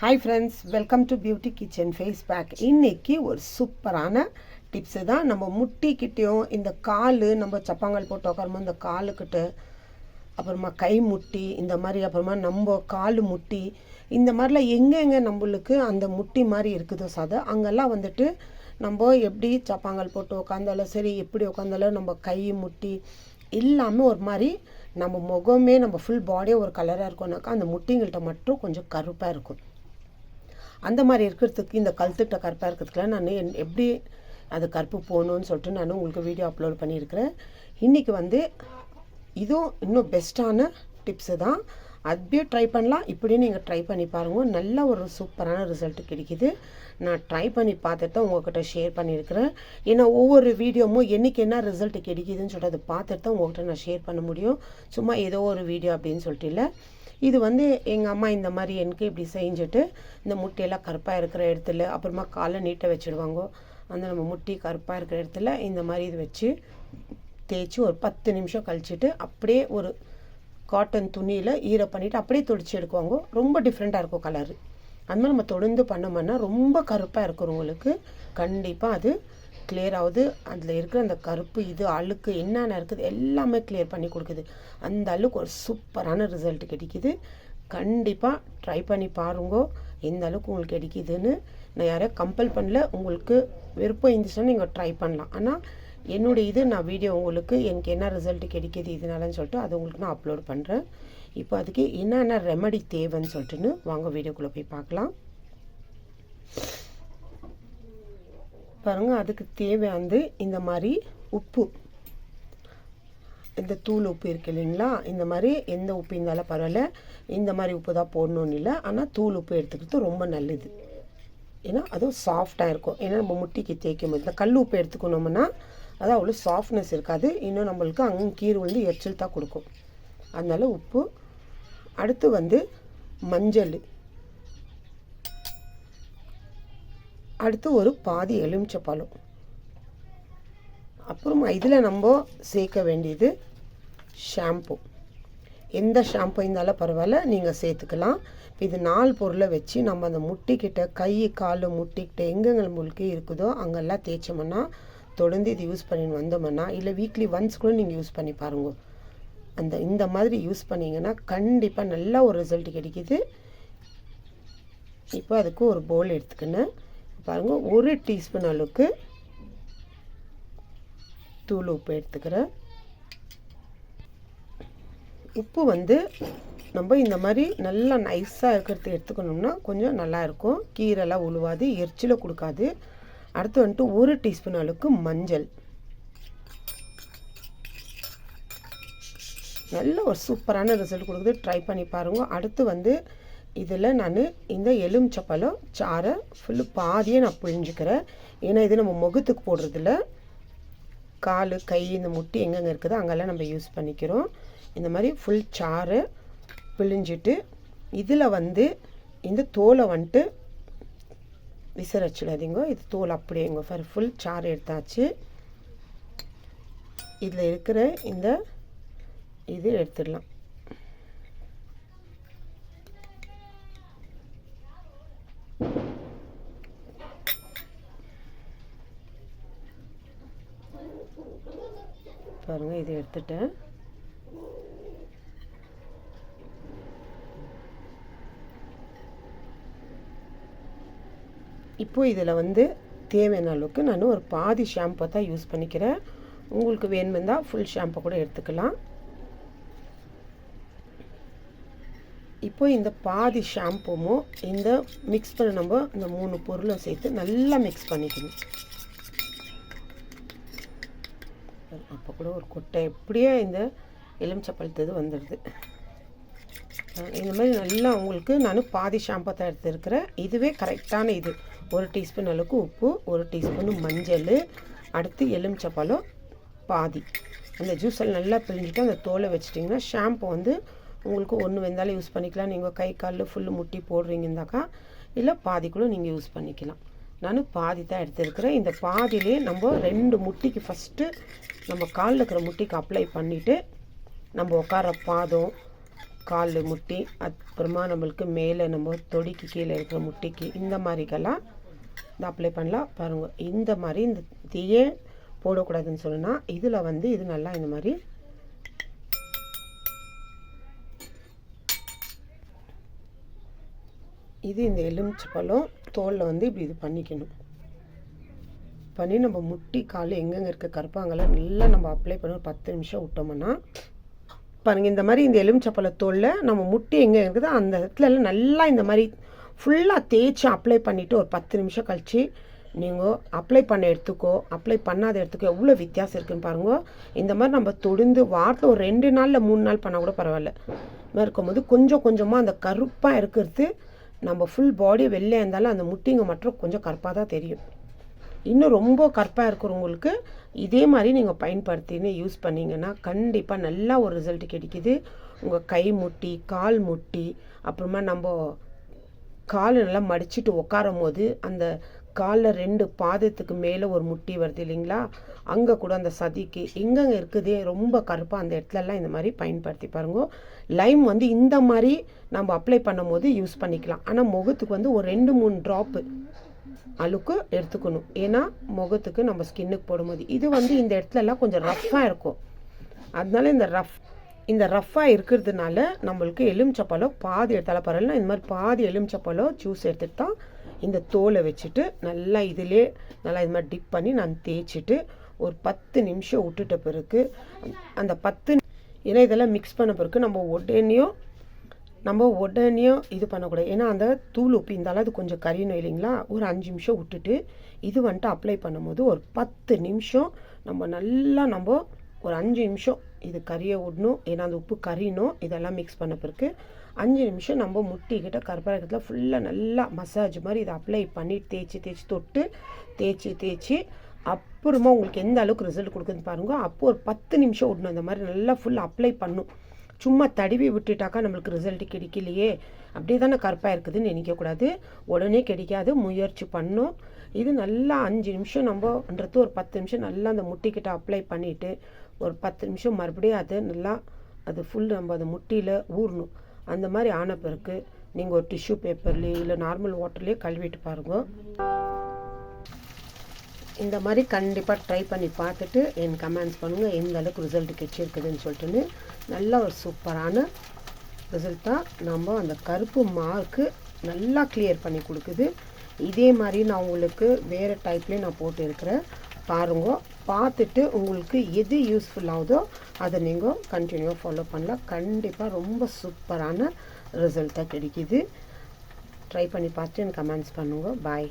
Hi friends, welcome to beauty kitchen face pack. இன்றைக்கி ஒரு சூப்பரான டிப்ஸு தான். நம்ம முட்டிக்கிட்டேயும் இந்த கால் நம்ம சப்பாங்கால் போட்டு உட்காரும்போது இந்த காலுக்கிட்ட, அப்புறமா கை முட்டி இந்த மாதிரி, அப்புறமா நம்ம கால் முட்டி இந்த மாதிரிலாம் எங்கெங்கே நம்மளுக்கு அந்த முட்டி மாதிரி இருக்குதோ சதை அங்கெல்லாம் வந்துட்டு நம்ம எப்படி சப்பாங்கால் போட்டு உட்காந்தாலும் சரி, எப்படி உட்காந்தாலும் நம்ம கை முட்டி எல்லாமே ஒரு மாதிரி, நம்ம முகமே நம்ம ஃபுல் பாடியே ஒரு கலராக இருக்கோம்னாக்கா அந்த முட்டிங்கள்கிட்ட மட்டும் கொஞ்சம் கருப்பாக இருக்கும். அந்த மாதிரி இருக்கிறதுக்கு, இந்த கழுத்துக்கிட்ட கருப்பாக இருக்கிறதுக்குலாம் நான் எப்படி அது கருப்பு போகணுன்னு சொல்லிட்டு நான் உங்களுக்கு வீடியோ அப்லோட் பண்ணியிருக்கிறேன். இன்றைக்கி வந்து இதுவும் இன்னும் பெஸ்ட்டான டிப்ஸு தான். அப்படியே ட்ரை பண்ணலாம், இப்படியும் நீங்கள் ட்ரை பண்ணி பாருங்கள். நல்ல ஒரு சூப்பரான ரிசல்ட்டு கிடைக்கிது. நான் ட்ரை பண்ணி பார்த்துட்டு தான் உங்கள்கிட்ட ஷேர் பண்ணியிருக்கிறேன். ஏன்னா ஒவ்வொரு வீடியோவும் என்றைக்கு என்ன ரிசல்ட்டு கிடைக்கிதுன்னு சொல்லிட்டு அதை பார்த்துட்டு தான் உங்கள்கிட்ட நான் ஷேர் பண்ண முடியும். சும்மா ஏதோ ஒரு வீடியோ அப்படின்னு சொல்லிட்டு இல்லை. இது வந்து எங்கள் அம்மா இந்த மாதிரி எனக்கு இப்படி செஞ்சுட்டு இந்த முட்டையெல்லாம் கருப்பாக இருக்கிற இடத்துல, அப்புறமா காலை நீட்டை வச்சுடுவாங்க. அந்த நம்ம முட்டி கருப்பாக இருக்கிற இடத்துல இந்த மாதிரி இது வச்சு தேய்ச்சி ஒரு 10 நிமிஷம் கழிச்சிட்டு அப்படியே ஒரு காட்டன் துணியில் ஈர பண்ணிவிட்டு அப்படியே துடிச்சு எடுக்குவாங்க. ரொம்ப டிஃப்ரெண்ட்டாக இருக்கும் கலரு. அந்த மாதிரி நம்ம தொடர்ந்து பண்ணோம்னா ரொம்ப கருப்பாக இருக்கிறவங்களுக்கு கண்டிப்பாக அது கிளியர் ஆகுது. அதில் இருக்கிற அந்த கருப்பு இது அழுக்கு என்னென்ன இருக்குது எல்லாமே கிளியர் பண்ணி கொடுக்குது. அந்த அளவுக்கு ஒரு சூப்பரான ரிசல்ட் கிடைக்கிது. கண்டிப்பாக ட்ரை பண்ணி பாருங்க எந்த அளவுக்கு உங்களுக்கு கிடைக்கிதுன்னு. நான் யாரையும் கம்பல் பண்ணல, உங்களுக்கு விருப்பம் இருந்துச்சுன்னா நீங்கள் ட்ரை பண்ணலாம். ஆனால் என்னுடைய இது நான் வீடியோ உங்களுக்கு எனக்கு என்ன ரிசல்ட் கிடைக்கிது இதனாலன்னு சொல்லிட்டு அது உங்களுக்கு நான் அப்லோட் பண்ணுறேன். இப்போ அதுக்கு என்னென்ன ரெமடி தேவைன்னு சொல்லிட்டுன்னு வாங்க வீடியோக்குள்ளே போய் பார்க்கலாம். பாருங்கள், அதுக்கு தேவை வந்து இந்த மாதிரி உப்பு, இந்த தூள் உப்பு இருக்குது இல்லைங்களா, இந்த மாதிரி எந்த உப்பு இருந்தாலும் பரவாயில்ல. இந்த மாதிரி உப்பு தான் போடணும்னு இல்லை, ஆனால் தூள் உப்பு எடுத்துக்கிறது ரொம்ப நல்லது. ஏன்னா அதுவும் சாஃப்டாக இருக்கும். ஏன்னா நம்ம முட்டிக்கு தேய்க்கும் போது இந்த கல் உப்பு எடுத்துக்கணும்னா அது அவ்வளோ சாஃப்ட்னஸ் இருக்காது. இன்னும் நம்மளுக்கு அங்கே கீரை வந்து எரிச்சல் தான் கொடுக்கும். அதனால உப்பு. அடுத்து வந்து மஞ்சள். அடுத்து ஒரு பாதி எலுமிச்சப்பழம். அப்புறமா இதில் நம்ம சேர்க்க வேண்டியது ஷாம்பு. எந்த ஷாம்பு இருந்தாலும் பரவாயில்ல, நீங்கள் சேர்த்துக்கலாம். இது 4 பொருளை வச்சு நம்ம அந்த முட்டிக்கிட்ட கை கால் முட்டிக்கிட்ட எங்கெங்கே நம்மளுக்கு இருக்குதோ அங்கெல்லாம் தேய்ச்சோம்னா, தொடர்ந்து இது யூஸ் பண்ணின்னு வந்தோம்னா, இல்லை வீக்லி ஒன்ஸ் கூட நீங்கள் யூஸ் பண்ணி பாருங்க. இந்த மாதிரி யூஸ் பண்ணிங்கன்னா கண்டிப்பாக நல்ல ஒரு ரிசல்ட் கிடைக்கிது. இப்போ அதுக்கு ஒரு பவுல் எடுத்துக்கினேன். பாருங்கள், 1 டீஸ்பூன் அளவுக்கு தூள் உப்பு எடுத்துக்கிறேன். உப்பு வந்து நம்ம இந்த மாதிரி நல்லா நைஸாக இருக்கிறது எடுத்துக்கணும்னா கொஞ்சம் நல்லாயிருக்கும். கீரைலாம் உழுவாது, எரிச்சலை கொடுக்காது. அடுத்து வந்துட்டு 1 டீஸ்பூன் அளவுக்கு மஞ்சள். நல்ல ஒரு சூப்பரான ரிசல்ட் கொடுக்குது. ட்ரை பண்ணி பாருங்கள். அடுத்து வந்து இதில் நான் இந்த எலுமிச்சப்பழம் சாறை ஃபுல்லு பாதியே நான் பிழிஞ்சிக்கிறேன். ஏன்னா இது நம்ம முகத்துக்கு போடுறதில்ல, கால் கை இந்த முட்டி எங்கெங்கே இருக்குதோ அங்கெல்லாம் நம்ம யூஸ் பண்ணிக்கிறோம். இந்த மாதிரி ஃபுல் சாறை பிழிஞ்சிட்டு இதில் வந்து இந்த தோலை வந்துட்டு விசிறச்சிடாதீங்க. இது தோல் அப்படியேங்க. ஃபுல் சாறு எடுத்தாச்சு. இதில் இருக்கிற இந்த இது எடுத்துடலாம். பாருங்கள், இதை எடுத்துட்டேன். இப்போது இதில் வந்து தேவையான அளவுக்கு நான் ஒரு பாதி ஷாம்பு தான் யூஸ் பண்ணிக்கிறேன். உங்களுக்கு வேணுமெண்டா ஃபுல் ஷாம்பு கூட எடுத்துக்கலாம். இப்போ இந்த பாதி ஷாம்புவும் இந்த மிக்ஸ் பண்ண நம்ம இந்த 3 பொருளை சேர்த்து நல்லா மிக்ஸ் பண்ணிக்கணும். அப்போ கூட ஒரு கொட்டை எப்படியே இந்த எலுமிச்சப்பழத்து வந்துடுது. இந்த மாதிரி நல்லா உங்களுக்கு நான் பாதி ஷாம்பு தான் எடுத்துருக்கிறேன். இதுவே கரெக்டான இது. 1 டீஸ்பூன் அளவுக்கு உப்பு, 1 டீஸ்பூன் மஞ்சள், அடுத்து எலுமிச்சப்பழம் பாதி. அந்த ஜூஸில் நல்லா பிழிஞ்சிட்டு அந்த தோலை வச்சிட்டிங்கன்னா ஷாம்பு வந்து உங்களுக்கு ஒன்று வெந்தாலும் யூஸ் பண்ணிக்கலாம். நீங்கள் கை காலில் ஃபுல்லு முட்டி போடுறீங்கன்னாக்கா, இல்லை பாதி கூட நீங்கள் யூஸ் பண்ணிக்கலாம். நான் பாதி தான் எடுத்துருக்கிறேன். இந்த பாதியிலே நம்ம 2 முட்டிக்கு ஃபஸ்ட்டு நம்ம காலில் இருக்கிற முட்டிக்கு அப்ளை பண்ணிவிட்டு நம்ம உட்கார பாதம் கால் முட்டி, அப்புறமா நம்மளுக்கு மேலே நம்ம தொடிக்கு கீழே இருக்கிற முட்டிக்கு இந்த மாதிரிக்கெல்லாம் இந்த அப்ளை பண்ணலாம். பாருங்கள், இந்த மாதிரி இந்த தீயே போடக்கூடாதுன்னு சொன்னால் இதில் வந்து இது நல்லா இந்த மாதிரி இது இந்த எலுமிச்சப்பழம் தோலில் வந்து இப்படி இது பண்ணிக்கணும். பண்ணி நம்ம முட்டி கால் எங்கெங்கே இருக்க கருப்பாங்கெல்லாம் நல்லா நம்ம அப்ளை பண்ணி ஒரு 10 நிமிஷம் விட்டோம்னா பாருங்கள், இந்த மாதிரி இந்த எலுமிச்சப்பழ தோலில் நம்ம முட்டி எங்கே இருக்குதோ அந்த இடத்துல எல்லாம் நல்லா இந்த மாதிரி ஃபுல்லாக தேய்ச்சி அப்ளை பண்ணிவிட்டு ஒரு 10 நிமிஷம் கழித்து நீங்கள் அப்ளை பண்ண எடுத்துக்கோ அப்ளை பண்ணாத எடுத்துக்கோ எவ்வளோ வித்தியாசம் இருக்குதுன்னு பாருங்க. இந்த மாதிரி நம்ம தொடுந்து வாரத்தில் ஒரு 2 நாளில் 3 நாள் பண்ணால் கூட பரவாயில்ல. இந்த மாதிரி இருக்கும்போது கொஞ்சம் கொஞ்சமாக அந்த கருப்பாக இருக்கிறது நம்ம ஃபுல் பாடி வெளியே இருந்தாலும் அந்த முட்டிங்க மட்டும் கொஞ்சம் கருப்பாக தான் தெரியும். இன்னும் ரொம்ப கருப்பாக இருக்கிறவங்களுக்கு இதே மாதிரி நீங்கள் பயன்படுத்தின்னு யூஸ் பண்ணிங்கன்னா கண்டிப்பாக நல்லா ஒரு ரிசல்ட் கிடைக்கிது. உங்கள் கை முட்டி, கால் முட்டி, அப்புறமா நம்ம கால் நல்லா மடிச்சுட்டு உட்காரும் போது அந்த காலில் 2 பாதத்துக்கு மேலே ஒரு முட்டி வருது இல்லைங்களா, அங்கே கூட அந்த சதிக்கு எங்கெங்கே இருக்குதே ரொம்ப கருப்பாக அந்த இடத்துலலாம் இந்த மாதிரி பயன்படுத்தி பாருங்க. லைம் வந்து இந்த மாதிரி நம்ம அப்ளை பண்ணும் போது யூஸ் பண்ணிக்கலாம். ஆனால் முகத்துக்கு வந்து ஒரு 2-3 ட்ராப்பு அழுக்கு எடுத்துக்கணும். ஏன்னா முகத்துக்கு நம்ம ஸ்கின்னுக்கு போடும்போது இது வந்து இந்த இடத்துலலாம் கொஞ்சம் ரஃப்பாக இருக்கும். அதனால இந்த ரஃப்பாக இருக்கிறதுனால நம்மளுக்கு எலுமிச்சப்பழம் பாதி எடுத்தாலும் பரவாயில்ல. இந்த மாதிரி பாதி எலுமிச்சப்பழம் ஜூஸ் எடுத்துகிட்டு தான் இந்த தோலை வச்சுட்டு நல்லா இதிலே நல்லா இது மாதிரி டிப் பண்ணி நான் தேய்ச்சிட்டு ஒரு 10 நிமிஷம் விட்டுட்ட பிறகு அந்த 10 ஏன்னா இதெல்லாம் மிக்ஸ் பண்ண பிறகு நம்ம உடனே இது பண்ணக்கூடாது. ஏன்னா அந்த தூள் உப்பு இந்த அளவு கொஞ்சம் கரியணும் இல்லைங்களா. ஒரு 5 நிமிஷம் விட்டுட்டு இது வந்துட்டு அப்ளை பண்ணும்போது ஒரு 10 நிமிஷம் நம்ம ஒரு 5 நிமிஷம் இது கறியை விடணும். ஏன்னா அந்த உப்பு கறியணும். இதெல்லாம் மிக்ஸ் பண்ண பிறகு 5 நிமிஷம் நம்ம முட்டிக்கிட்ட கருப்பாரத்தில் ஃபுல்லாக நல்லா மசாஜ் மாதிரி இதை அப்ளை பண்ணி தேய்ச்சி தொட்டு தேய்ச்சி அப்புறமா உங்களுக்கு எந்த அளவுக்கு ரிசல்ட் கொடுக்குதுன்னு பாருங்கள். அப்போ ஒரு 10 நிமிஷம் விடணும். இந்த மாதிரி நல்லா ஃபுல்லாக அப்ளை பண்ணும். சும்மா தடவி விட்டுட்டாக்கா நம்மளுக்கு ரிசல்ட் கிடைக்கலையே, அப்படியே தானே கருப்பாக இருக்குதுன்னு நினைக்கக்கூடாது. உடனே கிடைக்காது, முயற்சி பண்ணும். இது நல்லா 5 நிமிஷம் நம்மன்றது ஒரு 10 நிமிஷம் நல்லா அந்த முட்டிக்கிட்ட அப்ளை பண்ணிவிட்டு ஒரு 10 நிமிஷம் மறுபடியும் அது ஃபுல் நம்ம அந்த முட்டியில் ஊறணும். அந்த மாதிரி ஆன பிறகு நீங்கள் ஒரு டிஷ்யூ பேப்பர்லேயே இல்லை நார்மல் வாட்டர்லேயே கழுவிட்டு பாருங்க. இந்த மாதிரி கண்டிப்பாக ட்ரை பண்ணி பார்த்துட்டு என் கமெண்ட்ஸ் பண்ணுங்கள் எந்த அளவுக்கு ரிசல்ட் கிடைச்சிருக்குதுன்னு சொல்லிட்டுன்னு. நல்ல ஒரு சூப்பரான ரிசல்ட்டாக நம்ம அந்த கருப்பு மார்க்கு நல்லா கிளியர் பண்ணி கொடுக்குது. இதே மாதிரி நான் உங்களுக்கு வேறு டைப்லேயும் நான் போட்டு இருக்கிறேன் பாருங்க. பார்த்துட்டு உங்களுக்கு எது யூஸ்ஃபுல் ஆகுதோ அதை நீங்கள் கண்டினியூவாக ஃபாலோ பண்ணலாம். கண்டிப்பாக ரொம்ப சூப்பரான ரிசல்ட்டாக கிடைக்கிது. ட்ரை பண்ணி பார்த்துட்டு எனக்கு கமெண்ட்ஸ் பண்ணுங்க. பாய்.